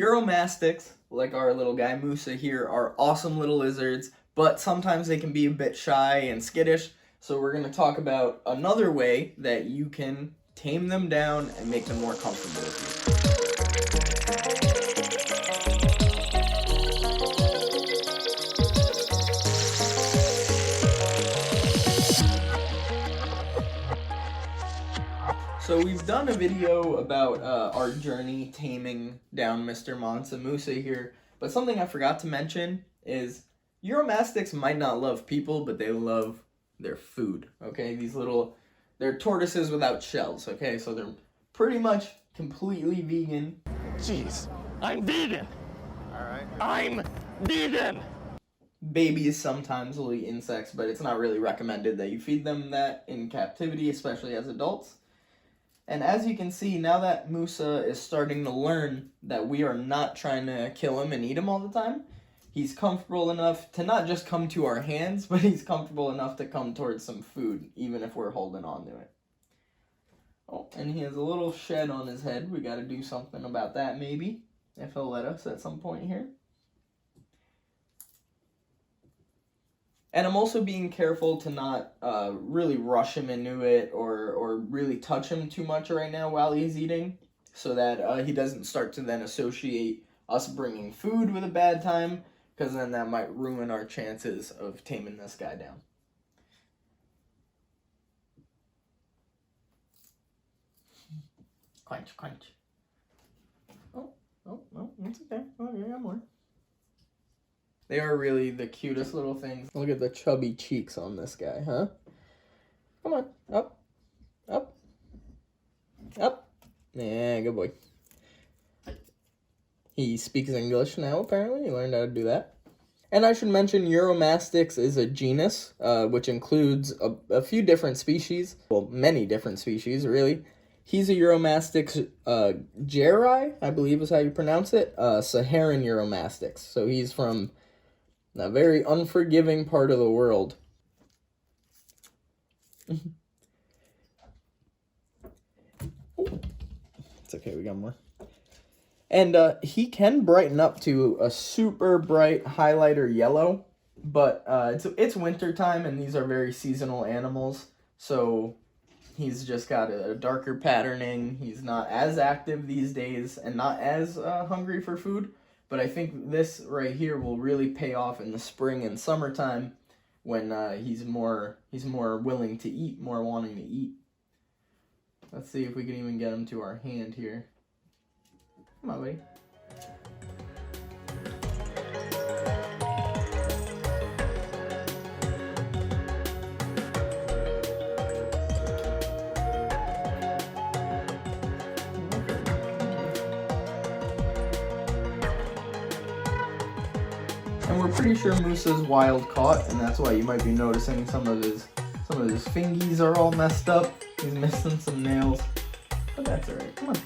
Uromastyx, like our little guy Musa here, are awesome little lizards, but sometimes they can be a bit shy and skittish, so we're going to talk about another way that you can tame them down and make them more comfortable with you. So we've done a video about our journey taming down Mr. Mansa Musa here, but something I forgot to mention is Uromastyx might not love people, but they love their food, okay? They're tortoises without shells, okay? So they're pretty much completely vegan. Jeez, I'm vegan! Alright. I'm vegan! Babies sometimes will eat insects, but it's not really recommended that you feed them that in captivity, especially as adults. And as you can see, now that Musa is starting to learn that we are not trying to kill him and eat him all the time, he's comfortable enough to not just come to our hands, but he's comfortable enough to come towards some food, even if we're holding on to it. Oh, and he has a little shed on his head. We got to do something about that, maybe, if he'll let us at some point here. And I'm also being careful to not really rush him into it or really touch him too much right now while he's eating, so that he doesn't start to then associate us bringing food with a bad time, because then that might ruin our chances of taming this guy down. Crunch, crunch. Oh, it's okay. Oh, yeah, I got more. They are really the cutest little things. Look at the chubby cheeks on this guy, huh? Come on, up, up, up. Yeah, good boy. He speaks English now, apparently. He learned how to do that. And I should mention Uromastyx is a genus, which includes a few different species. Well, many different species, really. He's a Uromastyx geri, I believe is how you pronounce it. Saharan Uromastyx. So he's from a very unforgiving part of the world. It's okay, we got more. And he can brighten up to a super bright highlighter yellow, but it's winter time and these are very seasonal animals, so he's just got a darker patterning. He's not as active these days and not as hungry for food, but I think this right here will really pay off in the spring and summertime when he's more willing to eat, more wanting to eat. Let's see if we can even get him to our hand here. Come on, buddy. And we're pretty sure Musa's wild caught, and that's why you might be noticing some of his fingies are all messed up. He's missing some nails, but that's alright. Come on.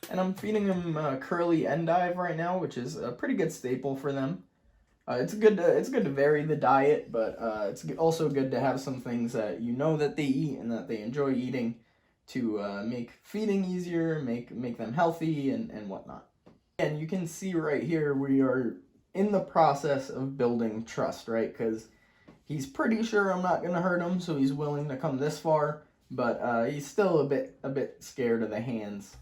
And I'm feeding them curly endive right now, which is a pretty good staple for them. It's good to vary the diet, but it's also good to have some things that you know that they eat and that they enjoy eating to make feeding easier, make them healthy and whatnot. And you can see right here we are in the process of building trust, right? Because he's pretty sure I'm not gonna hurt him, so he's willing to come this far, but he's still a bit scared of the hands.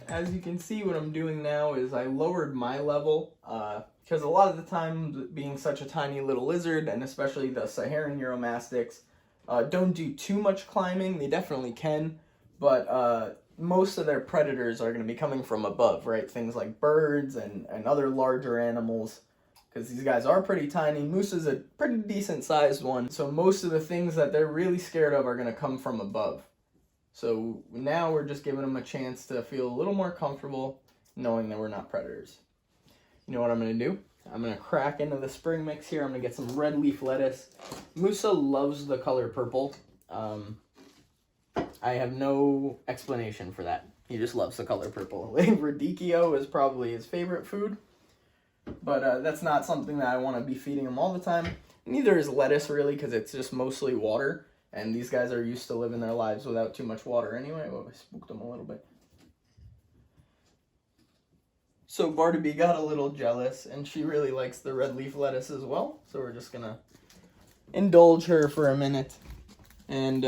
As you can see, what I'm doing now is I lowered my level, because a lot of the time, being such a tiny little lizard, and especially the Saharan Uromastyx, don't do too much climbing. They definitely can, but most of their predators are going to be coming from above, right? Things like birds and other larger animals, because these guys are pretty tiny. Musa's a pretty decent sized one, so most of the things that they're really scared of are going to come from above. So now we're just giving them a chance to feel a little more comfortable knowing that we're not predators. You know what I'm going to do? I'm going to crack into the spring mix here. I'm going to get some red leaf lettuce. Musa loves the color purple. I have no explanation for that. He just loves the color purple. Radicchio is probably his favorite food, but that's not something that I want to be feeding him all the time. Neither is lettuce, really, because it's just mostly water, and these guys are used to living their lives without too much water anyway. Oh, I spooked them a little bit. So Bartleby got a little jealous, and she really likes the red leaf lettuce as well, so we're just gonna indulge her for a minute. And,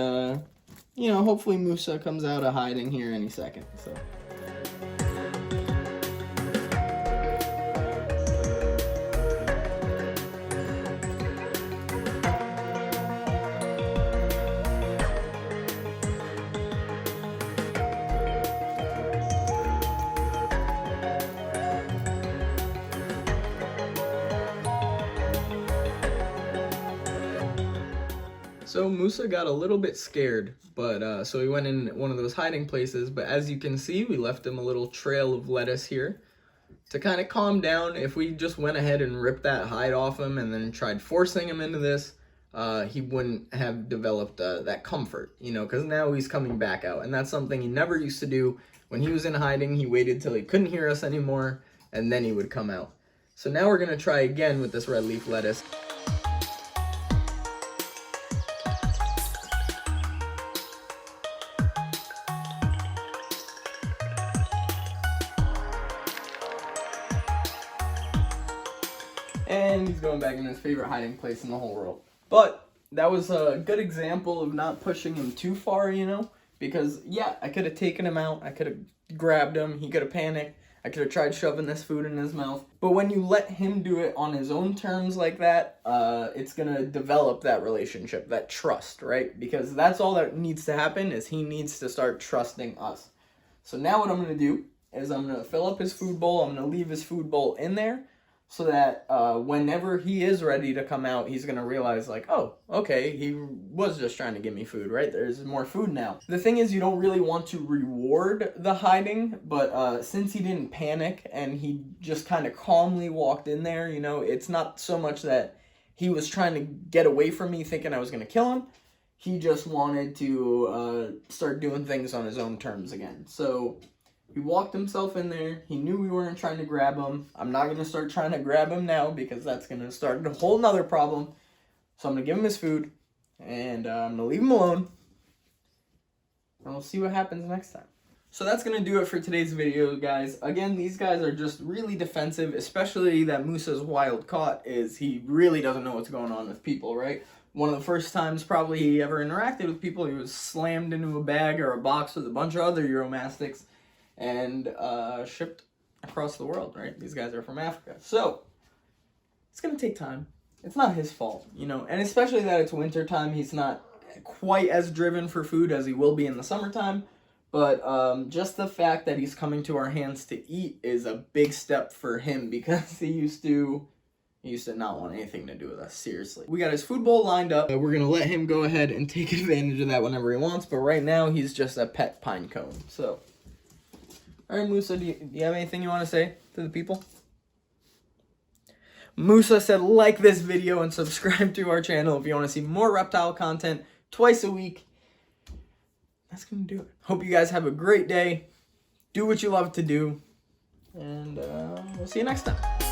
you know, hopefully Musa comes out of hiding here any second, so... So Musa got a little bit scared, but so he went in one of those hiding places, but as you can see, we left him a little trail of lettuce here to kind of calm down. If we just went ahead and ripped that hide off him and then tried forcing him into this, he wouldn't have developed that comfort, you know, because now he's coming back out, and that's something he never used to do. When he was in hiding, he waited till he couldn't hear us anymore, and then he would come out. So now we're going to try again with this red leaf lettuce. And he's going back in his favorite hiding place in the whole world. But that was a good example of not pushing him too far, you know? Because, yeah, I could have taken him out. I could have grabbed him. He could have panicked. I could have tried shoving this food in his mouth. But when you let him do it on his own terms like that, it's going to develop that relationship, that trust, right? Because that's all that needs to happen, is he needs to start trusting us. So now what I'm going to do is I'm going to fill up his food bowl. I'm going to leave his food bowl in there, so that whenever he is ready to come out, he's going to realize, like, oh, okay, he was just trying to give me food, right? There's more food now. The thing is, you don't really want to reward the hiding, but since he didn't panic and he just kind of calmly walked in there, you know, it's not so much that he was trying to get away from me thinking I was going to kill him. He just wanted to start doing things on his own terms again. So he walked himself in there. He knew we weren't trying to grab him. I'm not going to start trying to grab him now because that's going to start a whole nother problem. So I'm going to give him his food, and I'm going to leave him alone, and we'll see what happens next time. So that's going to do it for today's video, guys. Again, these guys are just really defensive, especially that Musa's wild caught is he really doesn't know what's going on with people, right? One of the first times probably he ever interacted with people, he was slammed into a bag or a box with a bunch of other Uromastyx and shipped across the world, right? These guys are from Africa. So, it's going to take time. It's not his fault, you know, and especially that it's winter time, he's not quite as driven for food as he will be in the summertime, but just the fact that he's coming to our hands to eat is a big step for him because he used to not want anything to do with us, seriously. We got his food bowl lined up. We're going to let him go ahead and take advantage of that whenever he wants, but right now he's just a pet pine cone, so. All right, Musa, do you have anything you want to say to the people? Musa said like this video and subscribe to our channel if you want to see more reptile content twice a week. That's going to do it. Hope you guys have a great day. Do what you love to do. And we'll see you next time.